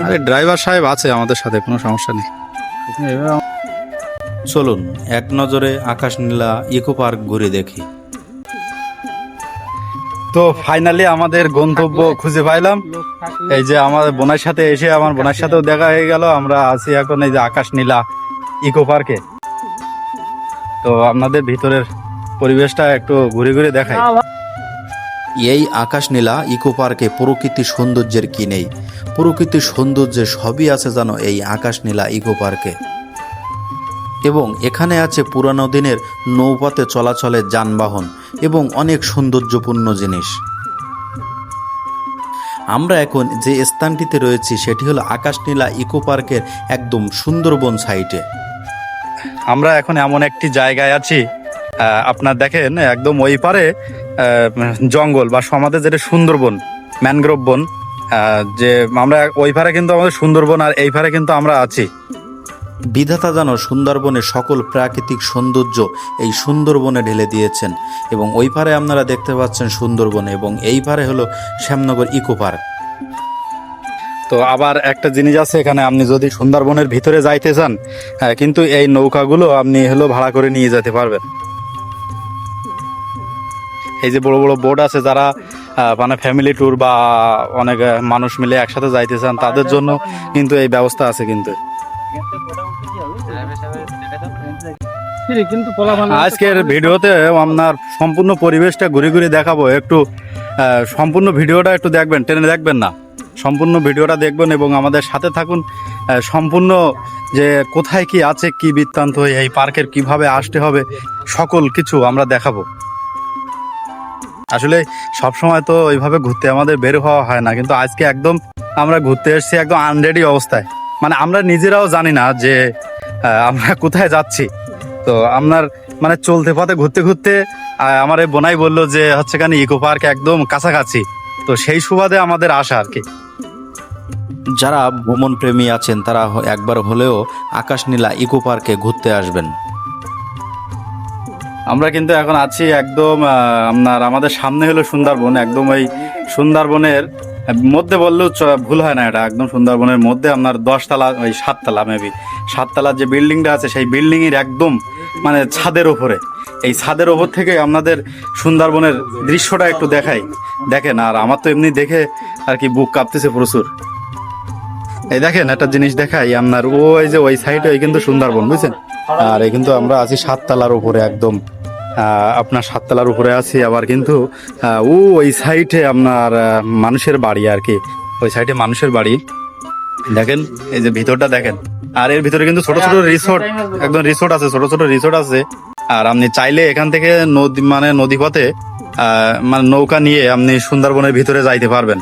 আরে ড্রাইভার সাহেব আছে আমাদের সাথে, কোনো সমস্যা নেই। চলুন এক নজরে আকাশ নীলা ইকো পার্ক ঘুরে দেখি। তো ফাইনালি আমাদের গন্তব্য খুঁজে পাইলাম। এই যে আমার বোনের সাথে এসে আমার বোনের সাথেও দেখা হয়ে গেল। আমরা আছি এখন এই যে আকাশ নীলা ইকো পার্কে। তো আপনাদের ভিতরের পরিবেশটা একটু ঘুরে ঘুরে দেখাই। এই আকাশ নীলা ইকো পার্কে প্রকৃতির সৌন্দর্যের কি নেই, প্রকৃতির সৌন্দর্যের সবই আছে জানো এই আকাশ নীলা ইকো পার্কে। এবং এখানে আছে পুরানো দিনের নৌপথে চলাচলের যানবাহন এবং অনেক সৌন্দর্যপূর্ণ জিনিস। আমরা এখন যে স্থানটিতে রয়েছি সেটি হলো আকাশ নীলা ইকো পার্কের একদম সুন্দরবন সাইটে। আমরা এখন এমন একটি জায়গায় আছি, আপনার দেখেন একদম ওই পারে জঙ্গল বা সমাজে যেটা সুন্দরবন ম্যানগ্রোভ বন, যে আমরা ওই পারে কিন্তু আমাদের সুন্দরবন আর এই পারে কিন্তু আমরা আছি। বিধাতা যেন সুন্দরবনের সকল প্রাকৃতিক সৌন্দর্য এই সুন্দরবনে ঢেলে দিয়েছেন এবং ওই পারে আপনারা দেখতে পাচ্ছেন সুন্দরবন এবং এই পারে হলো শ্যামনগর ইকো পার্ক। তো আবার একটা জিনিস আছে এখানে, আপনি যদি সুন্দরবনের ভিতরে যাইতে চান কিন্তু এই নৌকাগুলো আপনি হলো ভাড়া করে নিয়ে যেতে পারবেন। এই যে বড় বড় বোট আছে, যারা মানে ফ্যামিলি ট্যুর বা অনেক মানুষ মিলে একসাথে যাইতে চান তাদের জন্য কিন্তু এই ব্যবস্থা আছে। কিন্তু আজকের ভিডিওতে আপনার সম্পূর্ণ পরিবেশটা ঘুরে ঘুরে দেখাবো। একটু সম্পূর্ণ ভিডিওটা একটু দেখবেন, টেনে দেখবেন না, সম্পূর্ণ ভিডিওটা দেখবেন এবং আমাদের সাথে থাকুন। সম্পূর্ণ যে কোথায় কি আছে, কি বৃত্তান্ত, এই পার্কের কিভাবে আসতে হবে, সকল কিছু আমরা দেখাবো। আসলে সবসময় তো ওইভাবে ঘুরতে আমাদের বের হওয়া হয় না, কিন্তু আজকে একদম আমরা ঘুরতে এসেছি একদম আনরেডি অবস্থায়। মানে আমরা নিজেরাও জানি না যে আমরা কোথায় যাচ্ছি। তো আপনার মানে চলতে পথে ঘুরতে ঘুরতে আমার এই বোনাই বললো যে হচ্ছে কেন ইকো পার্ক একদম কাছাকাছি। তো সেই সুবাদে আমাদের আশা আর কি। যারা ভ্রমণ প্রেমী আছেন তারা একবার হলেও আকাশ নীলা ইকো পার্কে ঘুরতে আসবেন। আমরা কিন্তু এখন আছি একদম আমাদের সামনে হলো সুন্দরবন। একদম ওই সুন্দরবনের মধ্যে বললেও ভুল হয় না, এটা একদম সুন্দরবনের মধ্যে আপনার 10 তলা ওই 7 তলা মেবি 7 তলার যে বিল্ডিংটা আছে সেই বিল্ডিংয়ের একদম মানে ছাদের ওপরে। এই ছাদের ওপর থেকে আপনাদের সুন্দরবনের দৃশ্যটা একটু দেখেন। আর আমার তো এমনি দেখে আর কি বুক কাঁপতেছে প্রচুর। এই দেখেন একটা জিনিস দেখাই আপনার, ওই যে ওই সাইডে ওই কিন্তু সুন্দরবন, বুঝছেন। আর এই কিন্তু আমরা আছি 7 তলার উপরে, একদম আপনার 7 তলার উপরে আছি। আবার কিন্তু ওই সাইডে আপনার মানুষের বাড়ি আর কি, ওই সাইডে মানুষের বাড়ি। দেখেন এই যে ভিতরটা দেখেন। আর এর ভিতরে কিন্তু ছোট ছোট রিসোর্ট, একদম রিসোর্ট আছে, ছোট ছোট রিসোর্ট আছে। আর আপনি চাইলে এখান থেকে নদী পথে মানে নৌকা নিয়ে আপনি সুন্দরবনের ভিতরে যাইতে পারবেন।